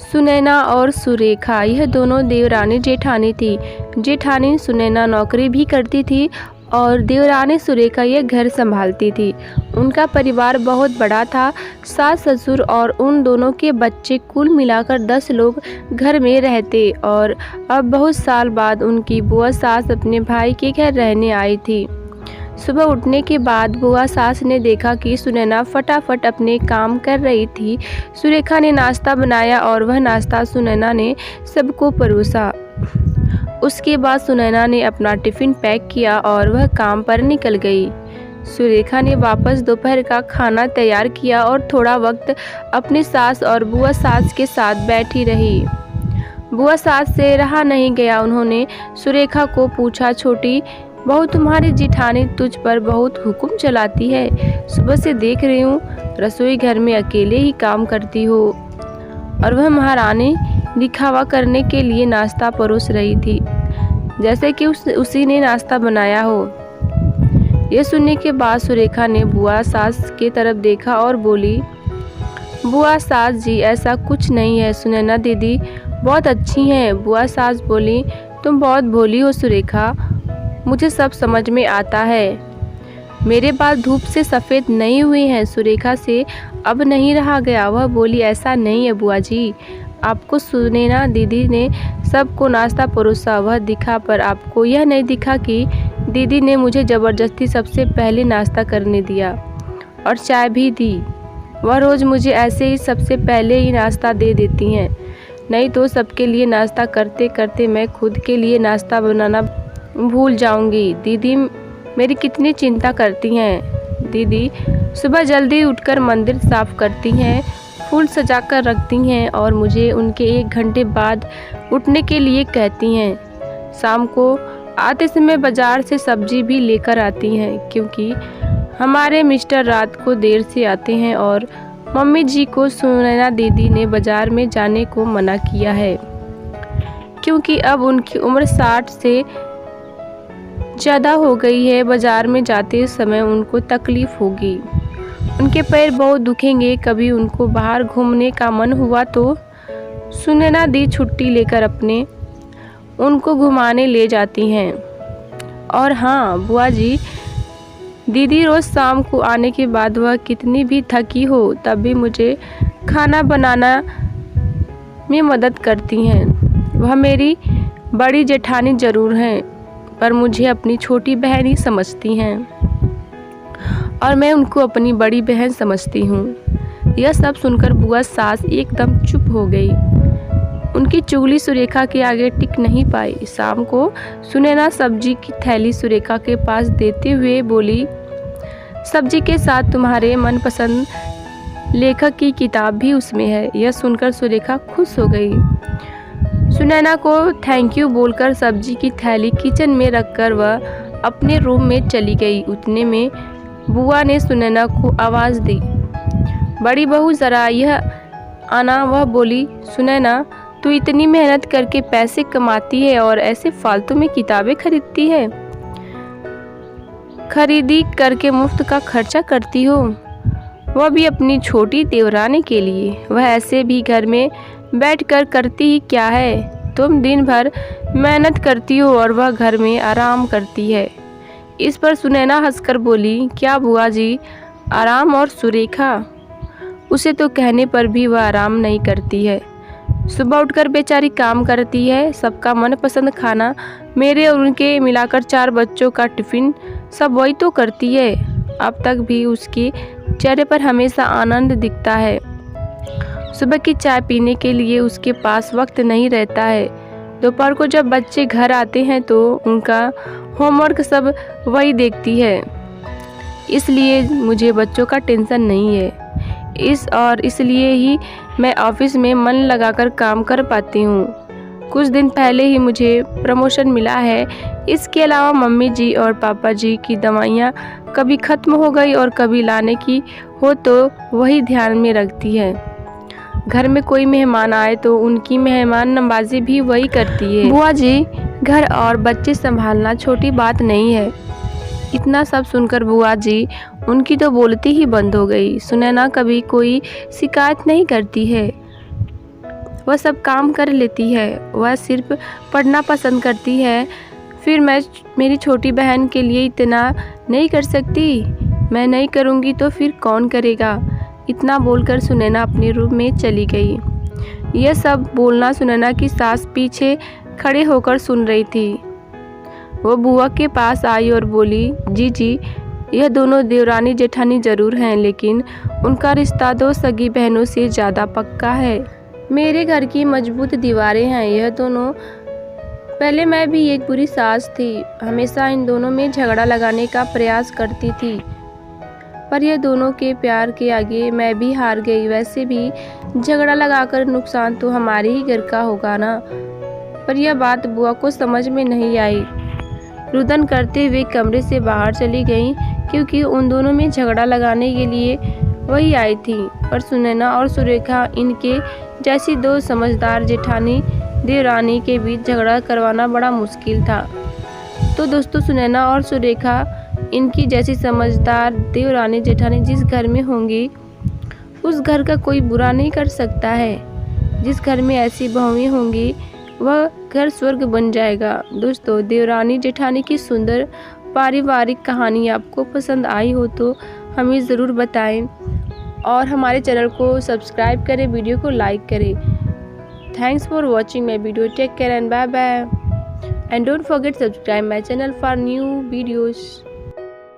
सुनैना और सुरेखा यह दोनों देवरानी जेठानी थी। जेठानी सुनैना नौकरी भी करती थी और देवरानी सुरेखा यह घर संभालती थी। उनका परिवार बहुत बड़ा था। सास ससुर और उन दोनों के बच्चे कुल मिलाकर 10 लोग घर में रहते। और अब बहुत साल बाद उनकी बुआ सास अपने भाई के घर रहने आई थी। सुबह उठने के बाद बुआ सास ने देखा कि सुनैना फटाफट अपने काम कर रही थी। सुरेखा ने नाश्ता बनाया और वह नाश्ता सुनैना ने सबको परोसा। उसके बाद सुनैना ने अपना टिफ़िन पैक किया और वह काम पर निकल गई। सुरेखा ने वापस दोपहर का खाना तैयार किया और थोड़ा वक्त अपनी सास और बुआ सास के साथ बैठी रही। बुआ सास से रहा नहीं गया। उन्होंने सुरेखा को पूछा, छोटी बहू, तुम्हारी जेठानी तुझ पर बहुत हुक्म चलाती है। सुबह से देख रही हूँ रसोई घर में अकेले ही काम करती हो और वह महारानी दिखावा करने के लिए नाश्ता परोस रही थी, जैसे कि उसी ने नाश्ता बनाया हो। यह सुनने के बाद सुरेखा ने बुआ सास की तरफ देखा और बोली, बुआ सास जी, ऐसा कुछ नहीं है। सुनैना दीदी बहुत अच्छी हैं। बुआ सास बोली, तुम बहुत भोली हो सुरेखा, मुझे सब समझ में आता है। मेरे बाल धूप से सफ़ेद नहीं हुए हैं। सुरेखा से अब नहीं रहा गया। वह बोली, ऐसा नहीं है बुआ जी, आपको सुनैना दीदी ने सबको नाश्ता परोसा वह दिखा, पर आपको यह नहीं दिखा कि दीदी ने मुझे ज़बरदस्ती सबसे पहले नाश्ता करने दिया और चाय भी दी। वह रोज़ मुझे ऐसे ही सबसे पहले ही नाश्ता दे देती हैं, नहीं तो सबके लिए नाश्ता करते करते मैं खुद के लिए नाश्ता बनाना भूल जाऊंगी। दीदी मेरी कितनी चिंता करती हैं। दीदी सुबह जल्दी उठकर मंदिर साफ करती हैं, फूल सजाकर रखती हैं और मुझे उनके 1 घंटे बाद उठने के लिए कहती हैं। शाम को आते समय बाज़ार से सब्जी भी लेकर आती हैं, क्योंकि हमारे मिस्टर रात को देर से आते हैं और मम्मी जी को सुनैना दीदी ने बाज़ार में जाने को मना किया है, क्योंकि अब उनकी उम्र 60 से ज़्यादा हो गई है। बाज़ार में जाते समय उनको तकलीफ़ होगी, उनके पैर बहुत दुखेंगे। कभी उनको बाहर घूमने का मन हुआ तो सुनैना दी छुट्टी लेकर उनको घुमाने ले जाती हैं। और हाँ बुआ जी, दीदी रोज़ शाम को आने के बाद वह कितनी भी थकी हो तब भी मुझे खाना बनाना में मदद करती हैं। वह मेरी बड़ी जेठानी ज़रूर हैं, पर मुझे अपनी छोटी बहन ही समझती हैं और मैं उनको अपनी बड़ी बहन समझती हूँ। यह सब सुनकर बुआ सास एकदम चुप हो गई। उनकी चुगली सुरेखा के आगे टिक नहीं पाई। शाम को सुनैना सब्जी की थैली सुरेखा के पास देते हुए बोली, सब्जी के साथ तुम्हारे मनपसंद लेखक की किताब भी उसमें है। यह सुनकर सुरेखा खुश हो गई। सुनैना को थैंक यू बोलकर सब्जी की थैली किचन में रखकर वह अपने रूम में चली गई। उतने में बुआ ने सुनैना को आवाज़ दी, बड़ी बहू ज़रा यह आना। वह बोली, सुनैना तू इतनी मेहनत करके पैसे कमाती है और ऐसे फालतू में किताबें खरीदती है, खरीदी करके मुफ्त का खर्चा करती हो, वह भी अपनी छोटी देवरानी के लिए। वह ऐसे भी घर में बैठकर करती ही क्या है। तुम दिन भर मेहनत करती हो और वह घर में आराम करती है। इस पर सुनैना हंसकर बोली, क्या बुआ जी आराम? और सुरेखा, उसे तो कहने पर भी वह आराम नहीं करती है। सुबह उठकर बेचारी काम करती है, सबका मनपसंद खाना, मेरे और उनके मिलाकर 4 बच्चों का टिफ़िन सब वही तो करती है। अब तक भी उसके चेहरे पर हमेशा आनंद दिखता है। सुबह की चाय पीने के लिए उसके पास वक्त नहीं रहता है। दोपहर को जब बच्चे घर आते हैं तो उनका होमवर्क सब वही देखती है, इसलिए मुझे बच्चों का टेंशन नहीं है। इसलिए ही मैं ऑफिस में मन लगाकर काम कर पाती हूँ। कुछ दिन पहले ही मुझे प्रमोशन मिला है। इसके अलावा मम्मी जी और पापा जी की दवाइयाँ कभी ख़त्म हो गई और कभी लाने की हो तो वही ध्यान में रखती है। घर में कोई मेहमान आए तो उनकी मेहमान नवाजी भी वही करती है। बुआ जी, घर और बच्चे संभालना छोटी बात नहीं है। इतना सब सुनकर बुआ जी उनकी तो बोलती ही बंद हो गई। सुनैना कभी कोई शिकायत नहीं करती है। वह सब काम कर लेती है, वह सिर्फ पढ़ना पसंद करती है। फिर मैं मेरी छोटी बहन के लिए इतना नहीं कर सकती? मैं नहीं करूँगी तो फिर कौन करेगा? इतना बोलकर सुनैना अपने रूम में चली गई। यह सब बोलना सुनैना की सास पीछे खड़े होकर सुन रही थी। वो बुआ के पास आई और बोली, जी, यह दोनों देवरानी जेठानी ज़रूर हैं, लेकिन उनका रिश्ता दो सगी बहनों से ज़्यादा पक्का है। मेरे घर की मजबूत दीवारें हैं यह दोनों। पहले मैं भी एक बुरी सास थी, हमेशा इन दोनों में झगड़ा लगाने का प्रयास करती थी, पर यह दोनों के प्यार के आगे मैं भी हार गई। वैसे भी झगड़ा लगाकर नुकसान तो हमारे ही घर का होगा ना। पर यह बात बुआ को समझ में नहीं आई। रुदन करते हुए कमरे से बाहर चली गई, क्योंकि उन दोनों में झगड़ा लगाने के लिए वही आई थी। पर सुनैना और सुरेखा, इनके जैसी दो समझदार जेठानी देवरानी के बीच झगड़ा करवाना बड़ा मुश्किल था। तो दोस्तों, सुनैना और सुरेखा, इनकी जैसी समझदार देवरानी जेठानी जिस घर में होंगी, उस घर का कोई बुरा नहीं कर सकता है। जिस घर में ऐसी बहुएं होंगी, वह घर स्वर्ग बन जाएगा। दोस्तों, देवरानी जेठानी की सुंदर पारिवारिक कहानी आपको पसंद आई हो तो हमें ज़रूर बताएं और हमारे चैनल को सब्सक्राइब करें, वीडियो को लाइक करें। Thanks for watching my video. Take care and bye bye, and don't forget subscribe my channel for new videos.